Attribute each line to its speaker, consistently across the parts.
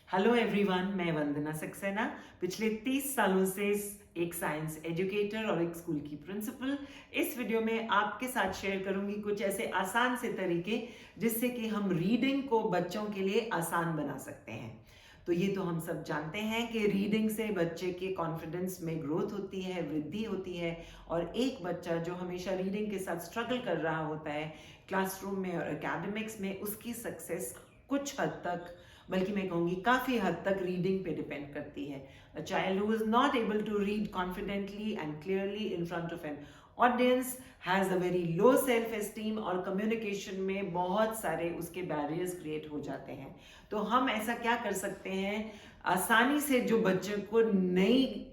Speaker 1: Hello everyone, मैं वंदना सक्सेना पिछले 30 सालों से एक साइंस एजुकेटर और एक स्कूल की प्रिंसिपल। इस वीडियो में आपके साथ शेयर करूंगी कुछ ऐसे आसान से तरीके जिससे कि हम रीडिंग को बच्चों के लिए आसान बना सकते हैं। तो ये तो हम सब जानते हैं कि रीडिंग से बच्चे के कॉन्फिडेंस में ग्रोथ होती है, वृद्धि होती है। और एक बच्चा जो हमेशा रीडिंग के साथ स्ट्रगल कर रहा होता है क्लासरूम में और एकेडमिक्स में, उसकी सक्सेस कुछ हद तक, बल्कि मैं कहूँगी काफ़ी हद तक रीडिंग पे डिपेंड करती है। A child who is not able to read confidently and clearly in front of an audience has a very low self esteem, और कम्युनिकेशन में बहुत सारे उसके बैरियर्स क्रिएट हो जाते हैं। तो हम ऐसा क्या कर सकते हैं आसानी से जो बच्चे को नई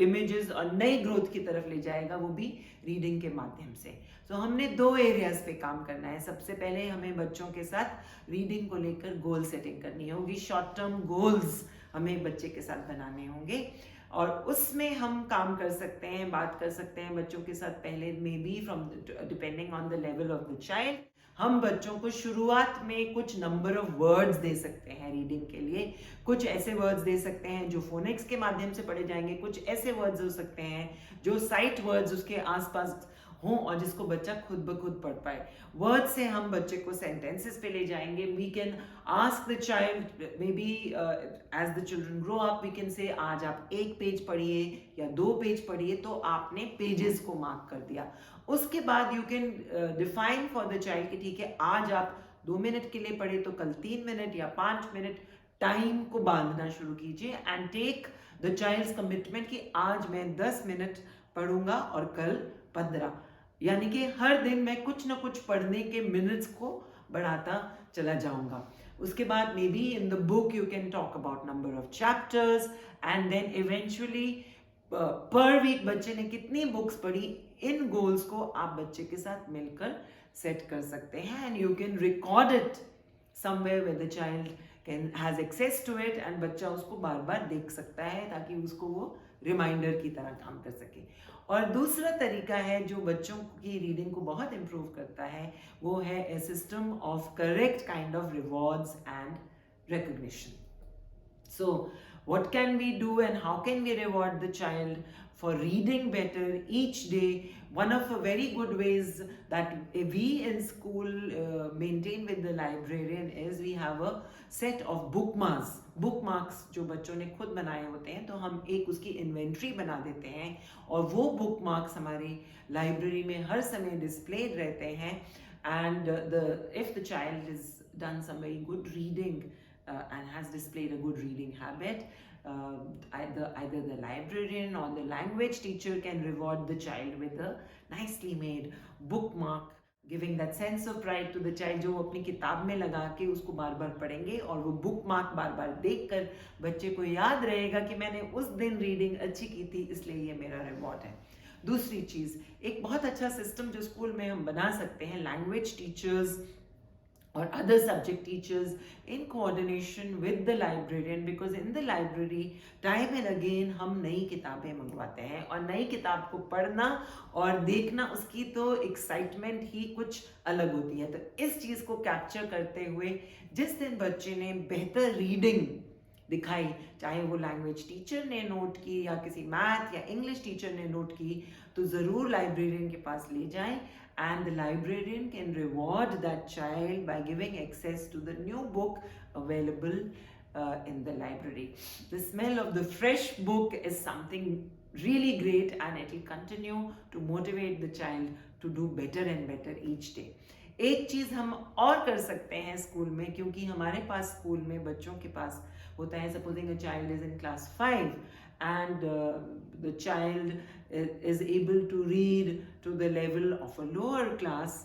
Speaker 1: इमेजेस और नई ग्रोथ की तरफ ले जाएगा, वो भी रीडिंग के माध्यम से। तो हमने दो एरियाज पे काम करना है। सबसे पहले हमें बच्चों के साथ रीडिंग को लेकर गोल सेटिंग करनी होगी। शॉर्ट टर्म गोल्स हमें बच्चे के साथ बनाने होंगे और उसमें हम काम कर सकते हैं, बात कर सकते हैं बच्चों के साथ। पहले may be from depending on the level of the child, हम बच्चों को शुरुआत में कुछ नंबर ऑफ वर्ड्स दे सकते हैं रीडिंग के लिए। कुछ ऐसे वर्ड्स दे सकते हैं जो फोनिक्स के माध्यम से पढ़े जाएंगे, कुछ ऐसे वर्ड्स हो सकते हैं जो साइट वर्ड्स उसके आसपास हों और जिसको बच्चा खुद ब खुद पढ़ पाए। वर्ड से हम बच्चे को सेंटेंसेस पे ले जाएंगे। We can ask the child, maybe as the children grow up, we can say आज आप एक पेज पढ़िए या दो पेज पढ़िए, तो आपने पेजेस को मार्क कर दिया। उसके बाद you can define for the child कि ठीक है, आज आप 2 मिनट के लिए पढ़े तो कल 3 मिनट या 5 मिनट। टाइम को बांधना शुरू कीजिए and take the child's commitment कि आज मैं 10 मिनट पढ़ूंगा और कल 15। यानी कि हर दिन मैं कुछ ना कुछ पढ़ने के मिनट्स को बढ़ाता चला जाऊंगा। उसके बाद maybe in the book you can talk about number of chapters and then eventually per week बच्चे ने कितनी बुक्स पढ़ी, इन गोल्स को आप बच्चे के साथ मिलकर सेट कर सकते हैं। And you can record it somewhere with the child can has access to it, and बच्चा उसको बार बार देख सकता है ताकि उसको वो रिमाइंडर की तरह काम कर सके। और दूसरा तरीका है जो बच्चों की रीडिंग को बहुत इम्प्रूव करता है, वो है a system of correct kind of rewards and recognition. So, what can we do and how can we reward the child for reading better each day? One of the very good ways that we in school maintain with the librarian is we have a set of bookmarks. Bookmarks जो बच्चों ने खुद बनाए होते हैं, तो हम एक उसकी इन्वेंट्री बना देते हैं और वो बुकमार्क्स हमारी लाइब्रेरी में हर समय डिस्प्लेड रहते हैं। And if the child has done some very good reading and has displayed a good reading habit, either the librarian or the language teacher can reward the child with a nicely made bookmark, giving that sense of pride to the child, जो वो अपनी किताब में लगा के उसको बार बार पढ़ेंगे और वो बुक मार्क बार बार देख कर बच्चे को याद रहेगा कि मैंने उस दिन रीडिंग अच्छी की थी, इसलिए ये मेरा रिवॉर्ड है। दूसरी चीज़, एक बहुत अच्छा सिस्टम जो स्कूल में हम बना सकते हैं, language teachers or other subject teachers in coordination with the librarian, because in the library time and again हम नई किताबें मंगवाते हैं और नई किताब को पढ़ना और देखना, उसकी तो एक्साइटमेंट ही कुछ अलग होती है। तो इस चीज़ को कैप्चर करते हुए जिस दिन बच्चे ने बेहतर रीडिंग दिखाई, चाहे वो लैंग्वेज टीचर ने नोट की या किसी मैथ या इंग्लिश टीचर ने नोट की, तो ज़रूर लाइब्रेरियन के पास ले जाएं and the librarian can reward that child by giving access to the new book available in the library. The smell of the fresh book is something really great and it will continue to motivate the child to do better and better each day. एक चीज़ हम और कर सकते हैं school में, क्योंकि हमारे पास school में बच्चों के पास होता है, supposing a child is in class 5 and the child is able to read to the level of a lower class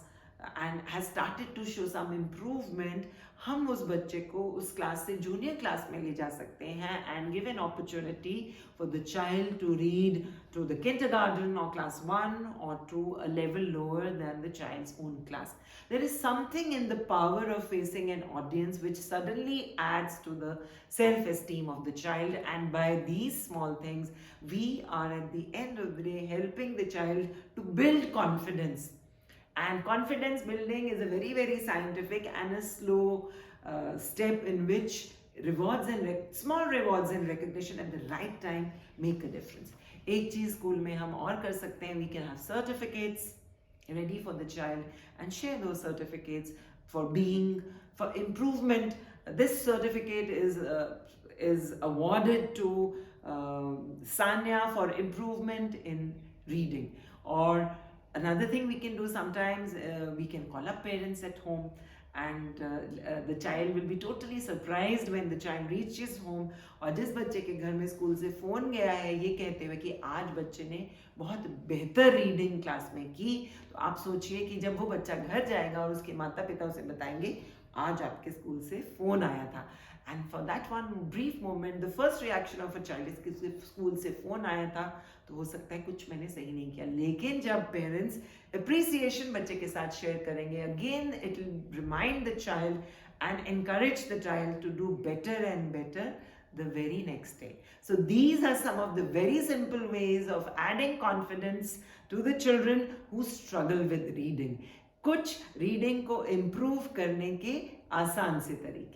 Speaker 1: and has started to show some improvement, हम उस बच्चे को उस क्लास से जूनियर क्लास में ले जा सकते हैं and give an opportunity for the child to read to the kindergarten or class 1 or to a level lower than the child's own class. There is something in the power of facing an audience which suddenly adds to the self-esteem of the child, and by these small things we are at the end of the day helping the child to build confidence. And confidence building is a very, very scientific and a slow step in which small rewards and recognition at the right time make a difference. एक चीज school में हम और कर सकते हैं, we can have certificates ready for the child and share those certificates for being, for improvement. This certificate is awarded to Sanya for improvement in reading. Or another thing we can do sometimes, we can call up parents at home, and the child will be totally surprised when the child reaches home. और जिस बच्चे के घर में school से phone गया है ये कहते हुए कि आज बच्चे ने बहुत बेहतर रीडिंग क्लास में की, तो आप सोचिए कि जब वो बच्चा घर जाएगा और उसके माता पिता उसे बताएंगे आज आपके स्कूल से फ़ोन आया था. And for that one brief moment the first reaction of a child is कि स्कूल से फ़ोन आया था, तो हो सकता है कुछ मैंने सही नहीं किया. लेकिन जब पेरेंट्स अप्रिसिएशन बच्चे के साथ शेयर करेंगे, again it will remind the child and encourage the child to do better and better the very next day. So these are some of the very simple ways of adding confidence to the children who struggle with reading. कुछ reading को improve करने के आसान से तरीके.